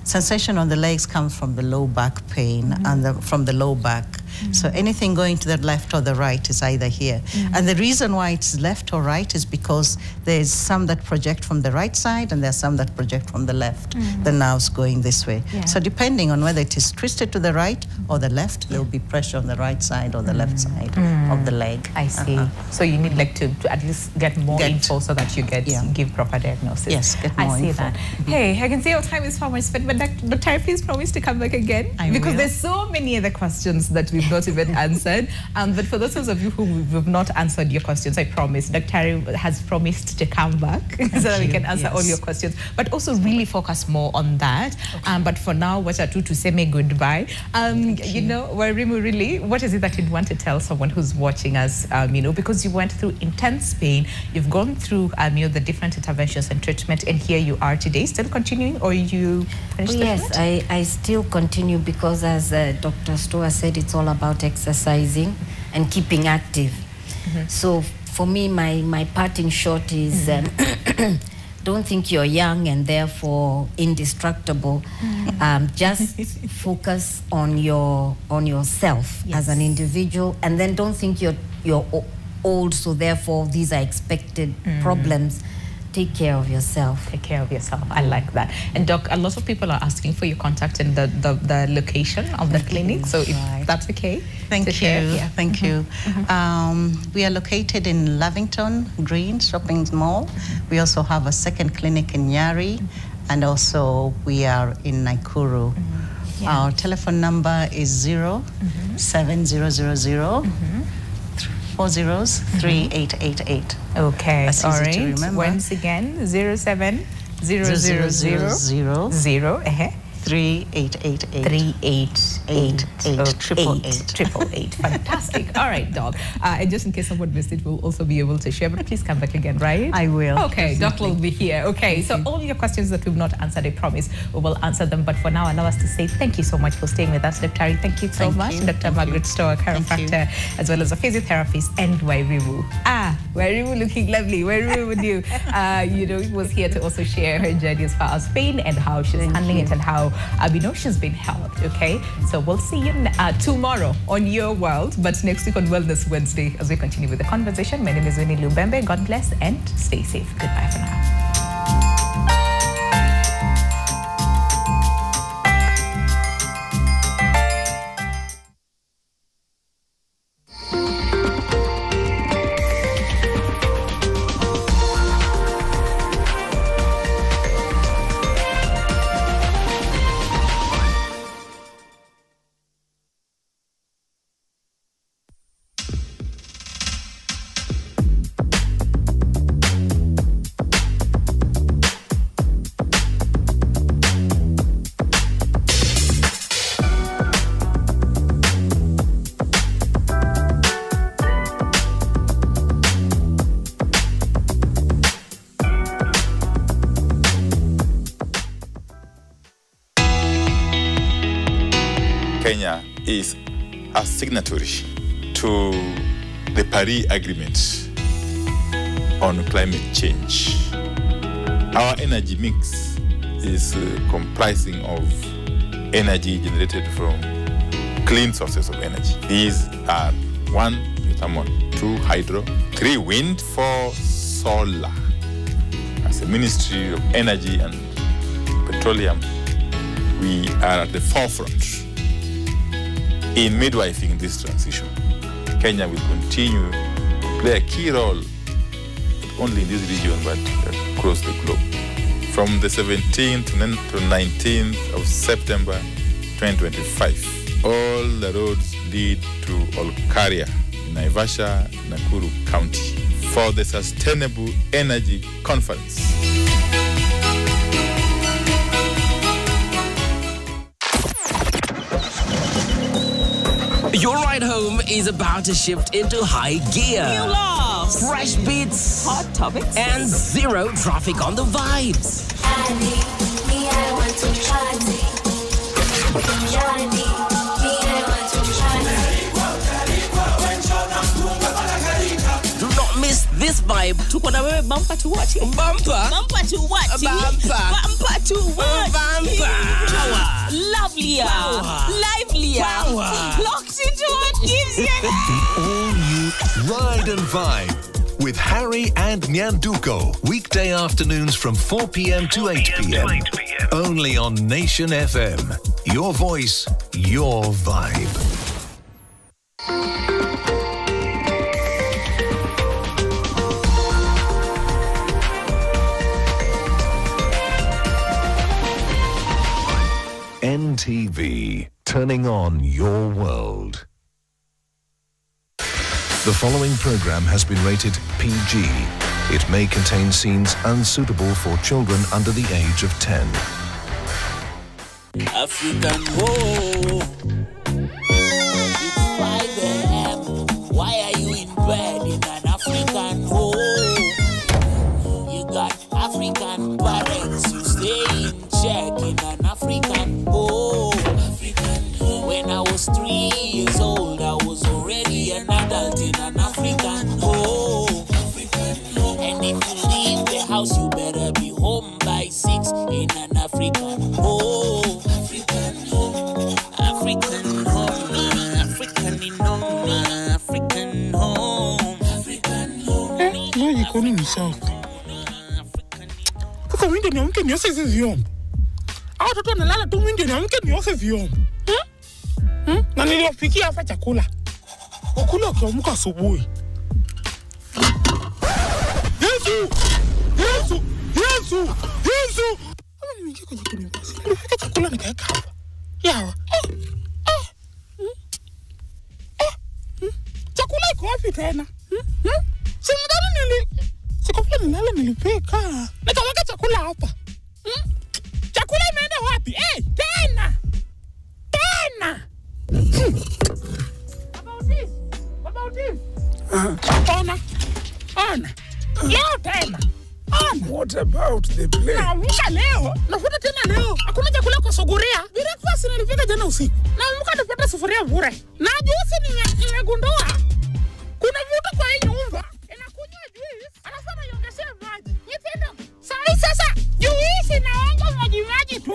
sensation on the legs comes from the low back pain and from the low back. So anything going to the left or the right is either here. And the reason why it's left or right is because there's some that project from the right side and there's some that project from the left. The nerves going this way. So depending on whether it is twisted to the right or the left, there will be pressure on the right side or the left side of the leg. I see. So you need like to at least get more info so that you give proper diagnosis. Yes, get more I see info. that. Hey, I can see our time is far more spent, but Dr. Please promise to come back again. Because there's so many other questions that we've not even answered. But for those of you who we've not answered your questions, I promise Dr. has promised to come back so that we can answer all your questions, but also really focus more on that. But for now, what are to say me goodbye? You know, Wairimu, really, what is it that you'd want to tell someone who's watching us, you know, because you went through intense pain, you've gone through, you know, the different interventions and treatment, and here you are today, still continuing, or you finished the Yes, I still continue because as Dr. Stoa said, it's all about exercising and keeping active. So for me, my parting shot is don't think you're young and therefore indestructible. Just focus on yourself as an individual, and then don't think you're old, so therefore these are expected problems. Take care of yourself. Take care of yourself. I like that. And Doc, a lot of people are asking for your contact and the location of the clinic. So if that's okay. Thank you. Thank you. We are located in Lavington Green Shopping Mall. We also have a second clinic in Nyari, and also we are in Nakuru. Our telephone number is 07000 3888. Okay, that's all easy right. to remember. Once again, 07000 3888. 888. Fantastic. All right, Doc. And just in case someone missed it, we'll also be able to share, but please come back again, right? I will. Okay, Doc will be here. Okay, so all your questions that we've not answered, I promise we will answer them. But for now, allow us to say thank you so much for staying with us, Dr. Thank you so much. Dr. Margaret Stoa, chiropractor, as well as a physiotherapist, and Wairimu. Wairimu looking lovely. Wairimu with you. You know, was here to also share her journey as far as pain and how she's handling it and how, you know, she's been helped, okay? So we'll see you tomorrow on Your World, but next week on Wellness Wednesday as we continue with the conversation. My name is Winnie Lubembe. God bless and stay safe. Goodbye for now. Kenya is a signatory to the Paris Agreement on climate change. Our energy mix is comprising of energy generated from clean sources of energy. These are 1, thermal, 2, hydro, 3, wind, 4, solar. As a Ministry of Energy and Petroleum, we are at the forefront in midwifing this transition. Kenya will continue to play a key role, not only in this region, but across the globe. From the 17th to 19th of September 2025, all the roads lead to Olkaria, Naivasha, Nakuru County, for the Sustainable Energy Conference. Your ride home is about to shift into high gear. New laughs, fresh beats, hot topics, and zero traffic on the vibes. Do not miss this this vibe. Tuko na wewe bumper to watch. Bumper to watch. Bumper to watch. Power. Lovelier. Power. Livelier. Power. Locked into what gives you The all-new Ride and Vibe with Harry and Nyanduko. Weekday afternoons from 4 p.m. to 8 p.m. Only on Nation FM. Your voice, your vibe. NTV, turning on your world. The following program has been rated PG. It may contain scenes unsuitable for children under the age of 10. African Ho. It's 5 a.m. Why are you in bed in an African Ho? You got African parents, you stay in check in an African Ho. When I was 3 years old, I was already an adult in an African Ho. And if you leave the house, you better be home by 6 in an African Ho. African home, African home. No, you couldn't yourself. Kuka wingi ni mke niose hizi vyombo. Hao watoto wanalala tu wingi ni mke niose vyombo. Na niliwapikia hapa chakula. Ukula ukiamka asubuhi. Yesu. Kama nimeingia kwenye kinyumbasi. Nilipika chakula nikaweka hapa. Yawa. Chakula iko wapi tena? Sikufika nilale nilipika. Nikaweka chakula hapa. Chakula imeenda wapi? Tena. About this. Ana. Leo tena. What about the play? Naamka leo. Nafuta tena leo. Hakuna chakula kwa sufuria. Breakfast nilipika jana usiku. Naamka nipata sufuria bure. Na juice nimegundua. Kuna mtu kwa hii nyumba. Inakunywa juice. Anasema iongezee maji. Nipenda. Sasa juice inaonja maji tu.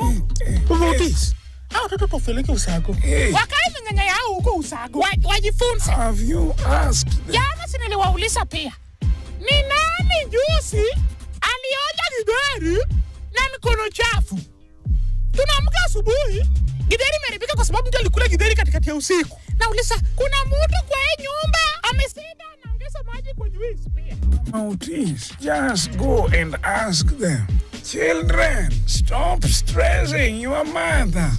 About this. Hao watoto tofauti usago. Wakae nyanya yao huko usago. Wajifunze. Have you asked them? Jana si niliwauliza pia. Ni nani juice alioja gideri na mikono chafu? Tunaamka asubuhi, gideri imeribika kwa sababu mtu alikula gideri katikati ya usiku. Nauliza, kuna mtu kwa hii nyumba amesida anaongeza maji kwa juice pia? Otis, just go and ask them. Children, stop stressing your mother.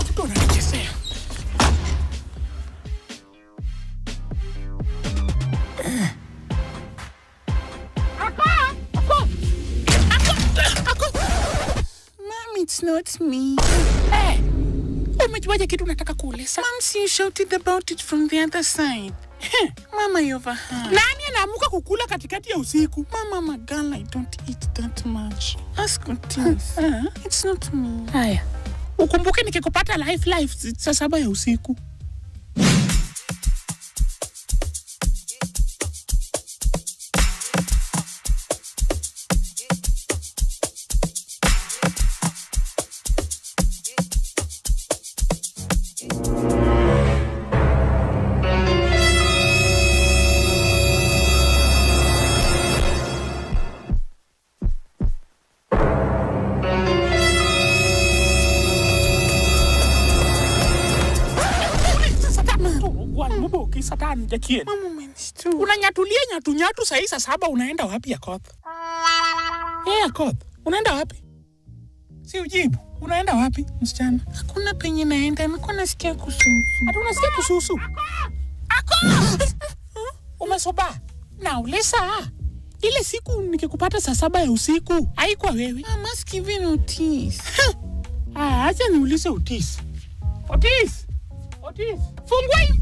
Tuko na kichezea. Mom, it's not me. Umejuaje kitu unataka kuuliza? Mom, you shouted about it from the other side. Mama, you overheard. Nani anaamuka kukula katikati ya usiku? Mama, girl, I don't eat that much. Ask Otis. It's not me. Haya. Ukumbuke nikikupata live saa 7 ya usiku. Satan jakien. Unanyatulia nyatu saa 7 unaenda wapi Yakoth? Yakoth, unaenda wapi? Si ujibu. Unaenda wapi msichana? Hakuna penye naenda, niko nasikia kususu. Hata unasikia kususu? Yakoth! Umesoba? Nauliza. Ile siku nikikupata saa 7 ya usiku, haikuwa wewe. I must give you Otis. Acha niulize Otis. Otis! Fungua hii.